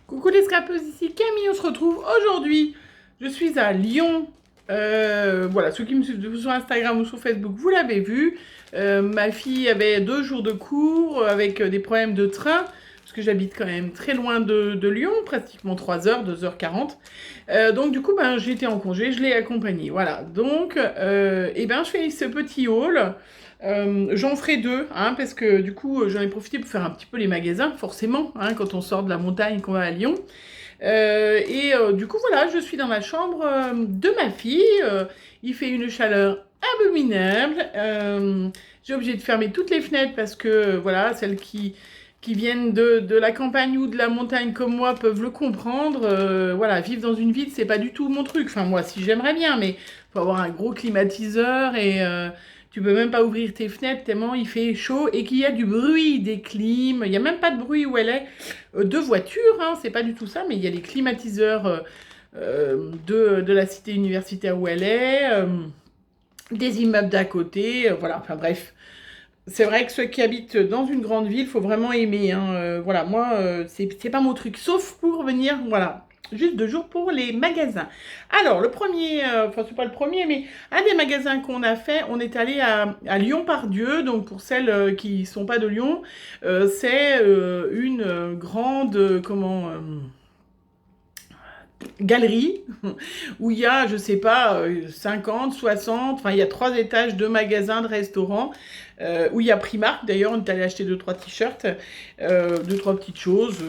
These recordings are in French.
Coucou les scrapeuses, ici Camille, on se retrouve aujourd'hui. Je suis à Lyon. Voilà, ceux qui me suivent sur Instagram ou sur Facebook, vous l'avez vu. Ma fille avait 2 jours de cours avec des problèmes de train, parce que j'habite quand même très loin de Lyon, pratiquement 3 heures, 2h40. Donc du coup, j'ai été en congé, je l'ai accompagnée. Voilà, donc je fais ce petit haul. J'en ferai 2, hein, parce que du coup, j'en ai profité pour faire un petit peu les magasins, forcément, hein, quand on sort de la montagne, qu'on va à Lyon. Du coup, voilà, je suis dans la chambre de ma fille. Il fait une chaleur abominable. J'ai obligé de fermer toutes les fenêtres parce que, voilà, celles qui viennent de la campagne ou de la montagne comme moi peuvent le comprendre. Voilà, vivre dans une ville, c'est pas du tout mon truc. Enfin, moi, si j'aimerais bien, mais faut avoir un gros climatiseur et tu peux même pas ouvrir tes fenêtres tellement il fait chaud et qu'il y a du bruit des clims. Il n'y a même pas de bruit où elle est de voiture, hein, c'est pas du tout ça, mais il y a les climatiseurs de la cité universitaire où elle est, des immeubles d'à côté, voilà, enfin bref. C'est vrai que ceux qui habitent dans une grande ville, faut vraiment aimer, hein, voilà, moi, c'est pas mon truc, sauf pour venir, voilà, juste 2 jours pour les magasins. Alors, le premier, enfin, c'est pas le premier, mais un des magasins qu'on a fait, on est allé à Lyon-Part-Dieu. Donc, pour celles qui sont pas de Lyon, c'est une grande, galerie où il y a, je sais pas, 50, 60, enfin il y a 3 étages de magasins, de restaurants, où il y a Primark. D'ailleurs, on est allé acheter 2-3 t-shirts, 2-3 petites choses,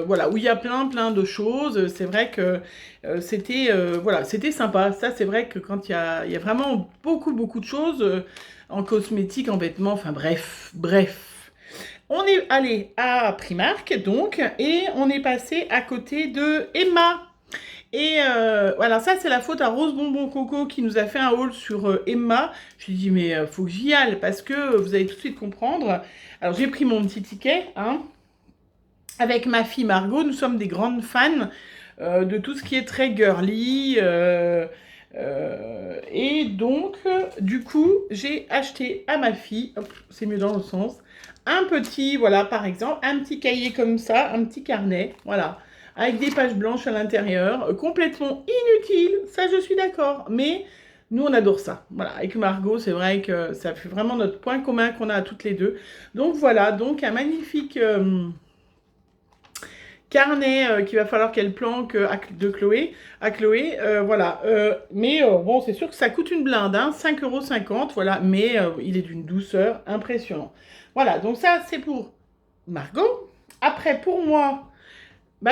voilà, où il y a plein de choses. C'est vrai que voilà, c'était sympa. Ça, c'est vrai que quand il y a vraiment beaucoup de choses, en cosmétiques, en vêtements, enfin bref. On est allé à Primark, donc, et on est passé à côté de Emma. Et voilà, ça c'est la faute à Rose Bonbon Coco qui nous a fait un haul sur Emma. Je lui ai dit, mais faut que j'y aille parce que vous allez tout de suite comprendre. Alors j'ai pris mon petit ticket, hein. Avec ma fille Margot, nous sommes des grandes fans de tout ce qui est très girly. Et donc, du coup, j'ai acheté à ma fille, hop, c'est mieux dans le sens, un petit, voilà, par exemple, un petit cahier comme ça, un petit carnet, voilà, avec des pages blanches à l'intérieur, complètement inutile, ça je suis d'accord, mais nous on adore ça. Voilà, avec Margot, c'est vrai que ça fait vraiment notre point commun qu'on a à toutes les deux. Donc voilà, donc un magnifique carnet qu'il va falloir qu'elle planque à Chloé, voilà. Mais bon, c'est sûr que ça coûte une blinde, hein, 5,50 €, voilà, mais il est d'une douceur impressionnante. Voilà, donc ça, c'est pour Margot. Après, pour moi,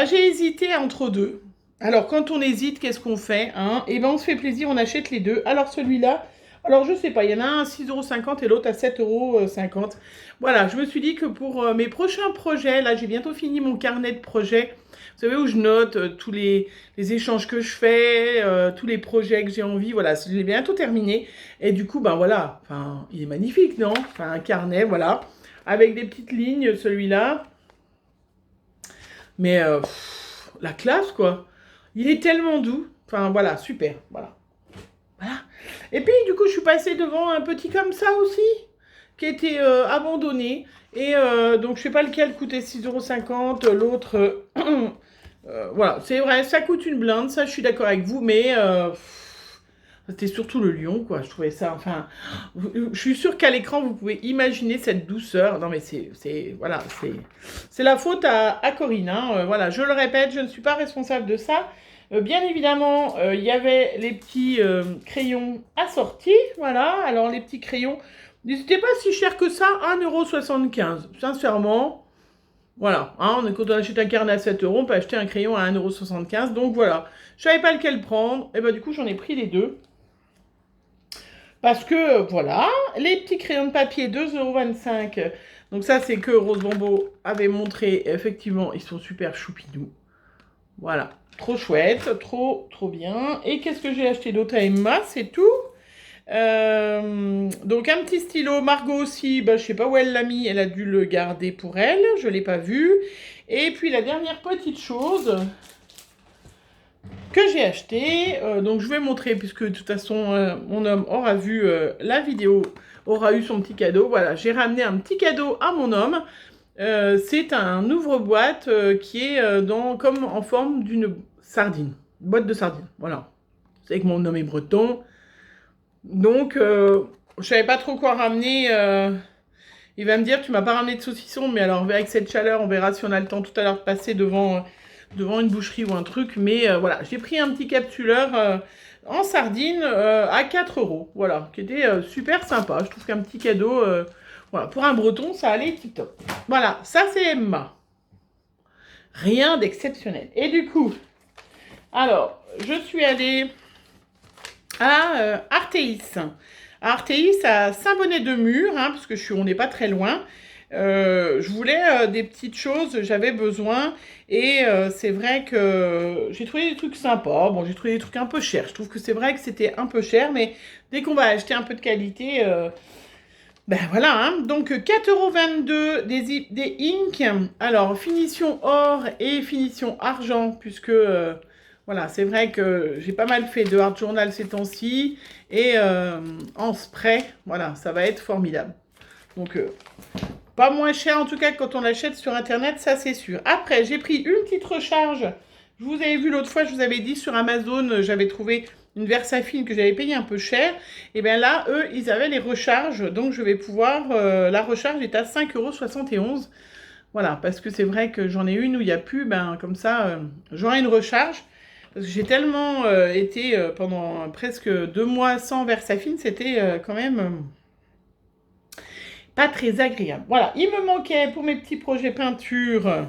j'ai hésité entre 2. Alors, quand on hésite, qu'est-ce qu'on fait, hein? Eh ben, on se fait plaisir, on achète les 2. Alors, celui-là, alors je sais pas, il y en a un à 6,50 € et l'autre à 7,50 €. Voilà, je me suis dit que pour mes prochains projets, là, j'ai bientôt fini mon carnet de projets. Vous savez, où je note tous les échanges que je fais, tous les projets que j'ai envie. Voilà, j'ai bientôt terminé. Et du coup, voilà, enfin, il est magnifique, non? Enfin, un carnet, voilà, avec des petites lignes, celui-là. Mais la classe, quoi. Il est tellement doux. Enfin, voilà, super. Voilà. Voilà. Et puis, du coup, je suis passée devant un petit comme ça aussi, qui était abandonné. Et donc, je sais pas lequel coûtait 6,50 €, l'autre... voilà, c'est vrai, ça coûte une blinde, ça, je suis d'accord avec vous, mais... c'était surtout le lion, quoi. Je trouvais ça, enfin... Je suis sûre qu'à l'écran, vous pouvez imaginer cette douceur. Non, mais voilà, c'est la faute à Corinne, hein. Voilà, je le répète, je ne suis pas responsable de ça. Bien évidemment, il y avait les petits crayons assortis, voilà. Alors, les petits crayons, n'hésitez pas si cher que ça, 1,75 €. Sincèrement, voilà, hein, quand on achète un carnet à 7 €, on peut acheter un crayon à 1,75 €. Donc, voilà, je savais pas lequel prendre. Et du coup, j'en ai pris les 2. Parce que, voilà, les petits crayons de papier, 2,25 €. Donc ça, c'est que Rose Bombo avait montré. Effectivement, ils sont super choupidous. Voilà, trop chouette, trop bien. Et qu'est-ce que j'ai acheté d'autre à Emma? C'est tout. Donc un petit stylo. Margot aussi, je sais pas où elle l'a mis. Elle a dû le garder pour elle. Je l'ai pas vu. Et puis la dernière petite chose que j'ai acheté, donc je vais montrer puisque de toute façon mon homme aura vu la vidéo, aura eu son petit cadeau. Voilà, j'ai ramené un petit cadeau à mon homme. C'est un ouvre-boîte qui est comme en forme d'une sardine, boîte de sardines, voilà. C'est que mon nom est breton, donc je savais pas trop quoi ramener. Il va me dire, tu m'as pas ramené de saucisson, mais alors avec cette chaleur, on verra si on a le temps tout à l'heure de passer devant une boucherie ou un truc. Mais voilà, j'ai pris un petit capsuleur en sardine à 4 €, voilà, qui était super sympa. Je trouve qu'un petit cadeau, voilà, pour un breton, ça allait tip top. Voilà, ça c'est Emma. Rien d'exceptionnel. Et du coup, alors, je suis allée à Artéis. À Artéis, à Saint-Bonnet-de-Mur, hein, parce que on n'est pas très loin. Je voulais des petites choses, j'avais besoin, et c'est vrai que j'ai trouvé des trucs sympas. Bon, j'ai trouvé des trucs un peu chers. Je trouve que c'est vrai que c'était un peu cher, mais dès qu'on va acheter un peu de qualité, ben voilà, hein. Donc 4,22 € des inks. Alors, finition or et finition argent, puisque voilà, c'est vrai que j'ai pas mal fait de art journal ces temps-ci, et en spray, voilà, ça va être formidable. Donc, pas moins cher en tout cas que quand on l'achète sur internet, ça c'est sûr. Après, j'ai pris une petite recharge. Je vous avais vu l'autre fois, je vous avais dit sur Amazon, j'avais trouvé une Versafilm que j'avais payé un peu cher. Et bien là, eux, ils avaient les recharges. Donc je vais pouvoir, la recharge est à 5,71 €. Voilà, parce que c'est vrai que j'en ai une où il n'y a plus, ben comme ça, j'aurai une recharge. Parce que j'ai tellement été pendant presque 2 mois sans Versafilm, c'était quand même pas très agréable. Voilà, il me manquait pour mes petits projets peinture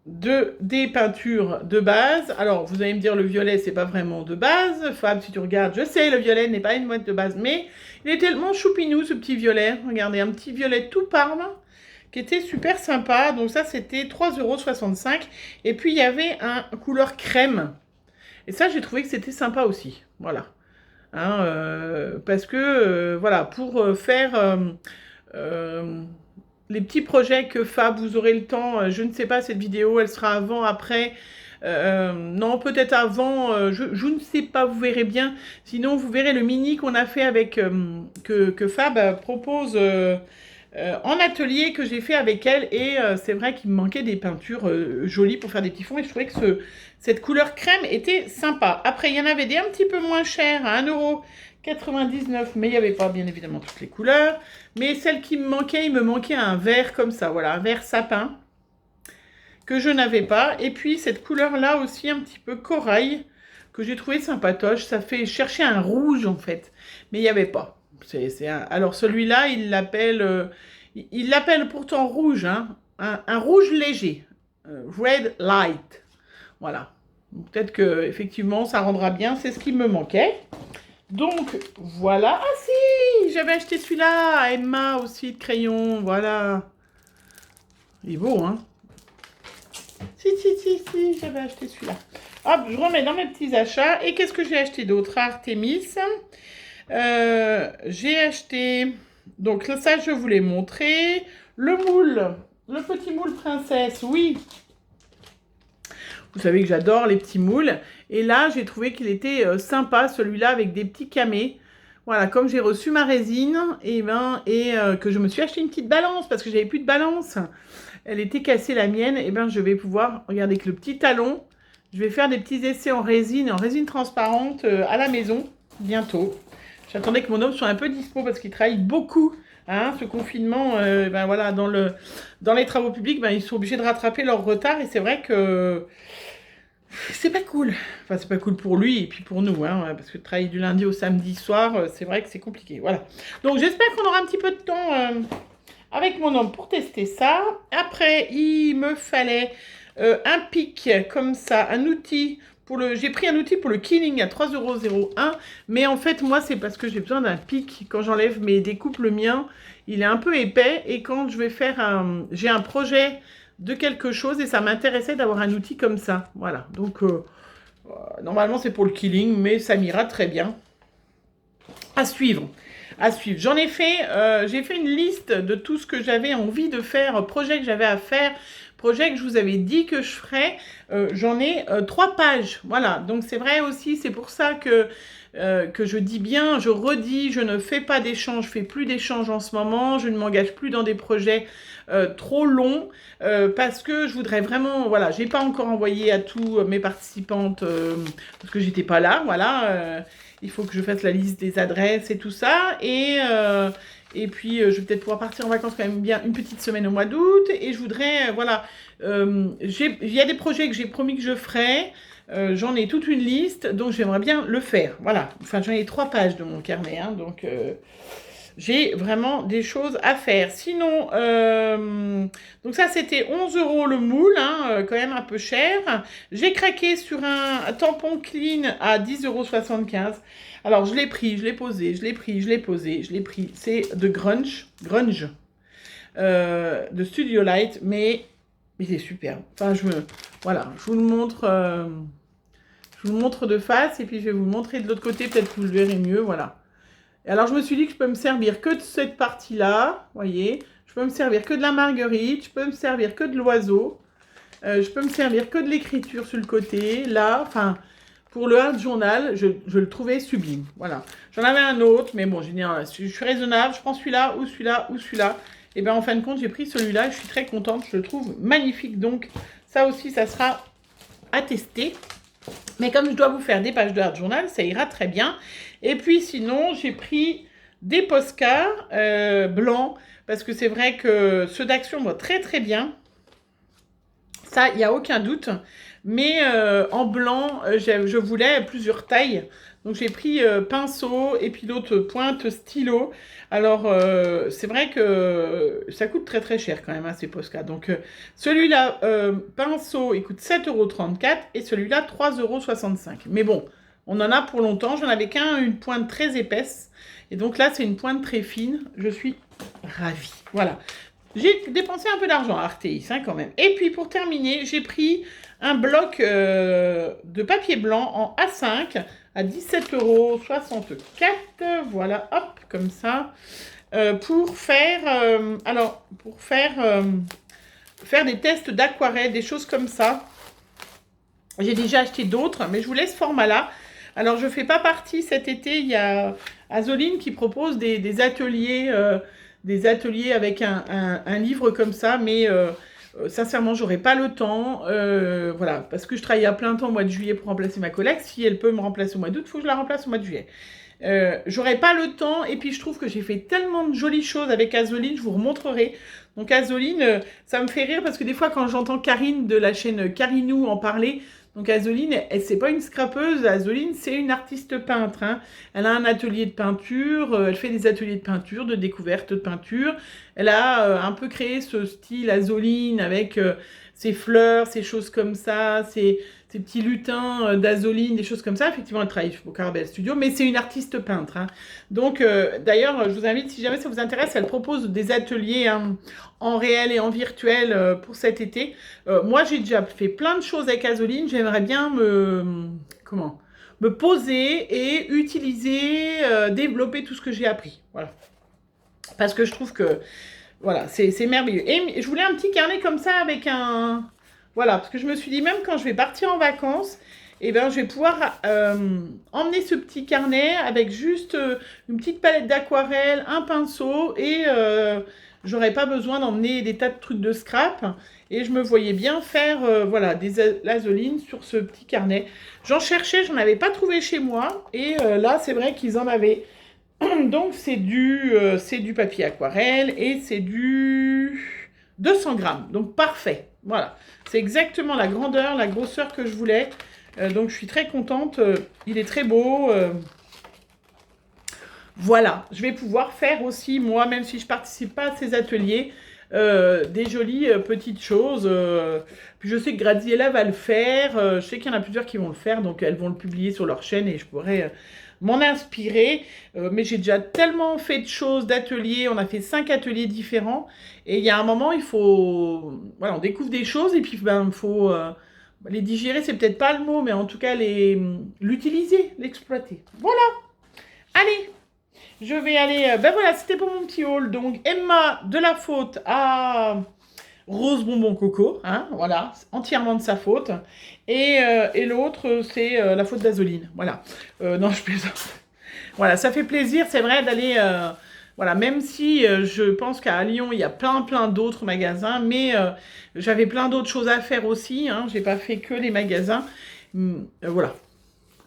des peintures de base. Alors, vous allez me dire, le violet, c'est pas vraiment de base. Fab, si tu regardes, je sais, le violet n'est pas une boîte de base, mais il est tellement choupinou, ce petit violet. Regardez, un petit violet tout parme, qui était super sympa. Donc ça, c'était 3,65 €. Et puis, il y avait un couleur crème. Et ça, j'ai trouvé que c'était sympa aussi. Voilà. Hein, parce que, voilà, pour faire les petits projets que Fab, vous aurez le temps, je ne sais pas, cette vidéo, elle sera avant, après, non, peut-être avant, je ne sais pas, vous verrez bien. Sinon, vous verrez le mini qu'on a fait avec, que Fab propose en atelier, que j'ai fait avec elle. Et c'est vrai qu'il me manquait des peintures jolies pour faire des petits fonds. Et je trouvais que cette couleur crème était sympa. Après, il y en avait des un petit peu moins chères, à 1,99 €, mais il n'y avait pas, bien évidemment, toutes les couleurs. Mais celle qui me manquait, il me manquait un vert comme ça, voilà, un vert sapin, que je n'avais pas. Et puis, cette couleur-là aussi, un petit peu corail, que j'ai trouvé sympatoche. Ça fait chercher un rouge, en fait, mais il n'y avait pas. Alors, celui-là, il l'appelle pourtant rouge, hein, un rouge léger, red light. Voilà. Peut-être que effectivement, ça rendra bien, c'est ce qui me manquait. Donc, voilà. Ah si, j'avais acheté celui-là à Emma aussi, de crayon, voilà. Il est beau, hein. Si, j'avais acheté celui-là. Hop, je remets dans mes petits achats. Et qu'est-ce que j'ai acheté d'autre? Artémis. J'ai acheté... Donc, ça, je vous l'ai montré. Le moule, le petit moule princesse, oui. Vous savez que j'adore les petits moules. Et là, j'ai trouvé qu'il était sympa, celui-là, avec des petits camés. Voilà, comme j'ai reçu ma résine, et que je me suis acheté une petite balance, parce que j'avais plus de balance. Elle était cassée, la mienne. Et bien, je vais pouvoir, regardez, avec le petit talon, je vais faire des petits essais en résine transparente à la maison, bientôt. J'attendais que mon homme soit un peu dispo, parce qu'il travaille beaucoup. Hein, ce confinement, ben voilà, dans les travaux publics, ben, ils sont obligés de rattraper leur retard. Et c'est vrai que c'est pas cool. Enfin, c'est pas cool pour lui et puis pour nous, hein, parce que travailler du lundi au samedi soir, c'est vrai que c'est compliqué. Voilà. Donc, j'espère qu'on aura un petit peu de temps avec mon homme pour tester ça. Après, il me fallait un pic comme ça, un outil. J'ai pris un outil pour le killing à 3,01 €. Mais en fait, moi, c'est parce que j'ai besoin d'un pic. Quand j'enlève mes découpes, le mien, il est un peu épais. Et quand je vais faire j'ai un projet de quelque chose et ça m'intéressait d'avoir un outil comme ça. Voilà. Donc, normalement, c'est pour le killing, mais ça m'ira très bien. À suivre. À suivre. J'en ai fait, j'ai fait une liste de tout ce que j'avais envie de faire, projet que j'avais à faire, projet que je vous avais dit que je ferais. J'en ai 3 pages. Voilà. Donc, c'est vrai aussi, c'est pour ça que que je dis bien, je redis, je ne fais pas d'échanges, je fais plus d'échanges en ce moment, je ne m'engage plus dans des projets trop longs, parce que je voudrais vraiment, voilà, j'ai pas encore envoyé à tous mes participantes, parce que j'étais pas là, voilà, il faut que je fasse la liste des adresses et tout ça, et puis, je vais peut-être pouvoir partir en vacances quand même bien une petite semaine au mois d'août. Et je voudrais, voilà, il y a des projets que j'ai promis que je ferais. J'en ai toute une liste, donc j'aimerais bien le faire. Voilà, enfin j'en ai 3 pages de mon carnet, hein, donc j'ai vraiment des choses à faire. Sinon, donc ça c'était 11 € le moule, hein, quand même un peu cher. J'ai craqué sur un tampon clean à 10,75 €. Alors je l'ai pris, je l'ai posé, je l'ai pris, je l'ai posé, je l'ai pris. C'est de Grunge, de Studio Light, mais il est superbe. Enfin, voilà, je vous le montre. Je vous le montre de face et puis je vais vous le montrer de l'autre côté, peut-être que vous le verrez mieux, voilà. Et alors je me suis dit que je peux me servir que de cette partie-là, vous voyez. Je peux me servir que de la marguerite, je peux me servir que de l'oiseau, je peux me servir que de l'écriture sur le côté, là, enfin, pour le art journal, je le trouvais sublime, voilà. J'en avais un autre, mais bon, j'ai dit, je suis raisonnable, je prends celui-là, ou celui-là, ou celui-là. Et bien en fin de compte, j'ai pris celui-là, je suis très contente, je le trouve magnifique, donc ça aussi, ça sera à tester. Mais comme je dois vous faire des pages de art journal, ça ira très bien. Et puis sinon, j'ai pris des Posca blancs, parce que c'est vrai que ceux d'Action vont très très bien. Ça, il n'y a aucun doute. Mais en blanc, je voulais plusieurs tailles. Donc j'ai pris pinceau et puis l'autre pointe stylo. Alors c'est vrai que ça coûte très très cher quand même, hein, ces Posca. Donc celui-là, pinceau, il coûte 7,34 € et celui-là 3,65 €. Mais bon, on en a pour longtemps. J'en avais une pointe très épaisse. Et donc là, c'est une pointe très fine. Je suis ravie. Voilà. J'ai dépensé un peu d'argent à Artéis, hein, quand même. Et puis pour terminer, j'ai pris un bloc de papier blanc en A5 à 17,64 €. Voilà, hop, comme ça. Pour faire, faire des tests d'aquarelle, des choses comme ça. J'ai déjà acheté d'autres, mais je vous laisse ce format-là. Alors, je ne fais pas partie cet été. Il y a Azoline qui propose des ateliers avec un livre comme ça, mais sincèrement, j'aurais pas le temps. Voilà, parce que je travaille à plein temps au mois de juillet pour remplacer ma collègue. Si elle peut me remplacer au mois d'août, il faut que je la remplace au mois de juillet. J'aurais pas le temps, et puis je trouve que j'ai fait tellement de jolies choses avec Azoline, je vous remontrerai. Donc Azoline, ça me fait rire parce que des fois quand j'entends Karine de la chaîne Karinou en parler, donc Azoline, c'est pas une scrapeuse, Azoline c'est une artiste peintre, hein. Elle a un atelier de peinture, elle fait des ateliers de peinture, de découverte de peinture. Elle a un peu créé ce style Azoline avec ses fleurs, ses choses comme ça, ces petits lutins d'Azoline, des choses comme ça. Effectivement, elle travaille au Carabel Studio, mais c'est une artiste peintre, hein. Donc, d'ailleurs, je vous invite, si jamais ça vous intéresse, elle propose des ateliers, hein, en réel et en virtuel pour cet été. Moi, j'ai déjà fait plein de choses avec Azoline. J'aimerais bien me poser et utiliser, développer tout ce que j'ai appris. Voilà. Parce que je trouve que, voilà, c'est merveilleux. Et je voulais un petit carnet comme ça avec un... Voilà, parce que je me suis dit, même quand je vais partir en vacances, eh ben, je vais pouvoir emmener ce petit carnet avec juste une petite palette d'aquarelle, un pinceau, et j'aurais pas besoin d'emmener des tas de trucs de scrap. Et je me voyais bien faire voilà, des azolines sur ce petit carnet. J'en cherchais, j'en avais pas trouvé chez moi. Et là, c'est vrai qu'ils en avaient. Donc, c'est du papier aquarelle et c'est du 200 grammes. Donc, parfait. Voilà. C'est exactement la grandeur, la grosseur que je voulais. Donc, je suis très contente. Il est très beau. Voilà. Je vais pouvoir faire aussi, moi, même si je ne participe pas à ces ateliers, des jolies petites choses. Puis, je sais que Graziella va le faire. Je sais qu'il y en a plusieurs qui vont le faire. Donc, elles vont le publier sur leur chaîne et je pourrais... m'en inspirer, mais j'ai déjà tellement fait de choses, d'ateliers, on a fait 5 ateliers différents, et il y a un moment, il faut, voilà, on découvre des choses, et puis ben, il faut les digérer, c'est peut-être pas le mot, mais en tout cas, l'utiliser, l'exploiter. Voilà, allez, je vais aller, ben voilà, c'était pour mon petit haul, donc Emma de la faute à Rose Bonbon Coco, hein, voilà, c'est entièrement de sa faute. Et l'autre, c'est la faute d'Azoline, voilà. Non, je plaisante. Voilà, ça fait plaisir, c'est vrai, d'aller... voilà, même si je pense qu'à Lyon, il y a plein d'autres magasins, mais j'avais plein d'autres choses à faire aussi, hein, j'ai pas fait que les magasins. Voilà,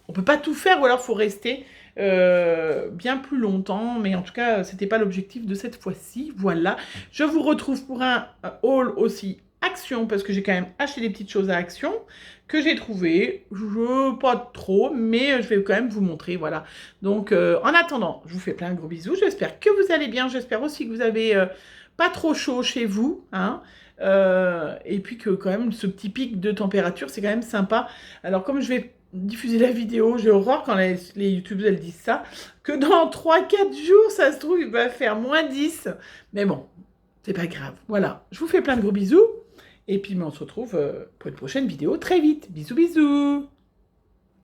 on peut pas tout faire, ou alors il faut rester bien plus longtemps, mais en tout cas, c'était pas l'objectif de cette fois-ci. Voilà, je vous retrouve pour un haul aussi Action, parce que j'ai quand même acheté des petites choses à Action que j'ai trouvées. Pas trop, mais je vais quand même vous montrer, voilà. Donc, en attendant, je vous fais plein de gros bisous. J'espère que vous allez bien. J'espère aussi que vous avez pas trop chaud chez vous, hein. Et puis que quand même, ce petit pic de température, c'est quand même sympa. Alors, comme je vais diffuser la vidéo, j'ai horreur quand les youtubeuses elles disent ça, que dans 3-4 jours, ça se trouve, il va faire -10. Mais bon, c'est pas grave. Voilà, je vous fais plein de gros bisous. Et puis on se retrouve pour une prochaine vidéo très vite. Bisous bisous.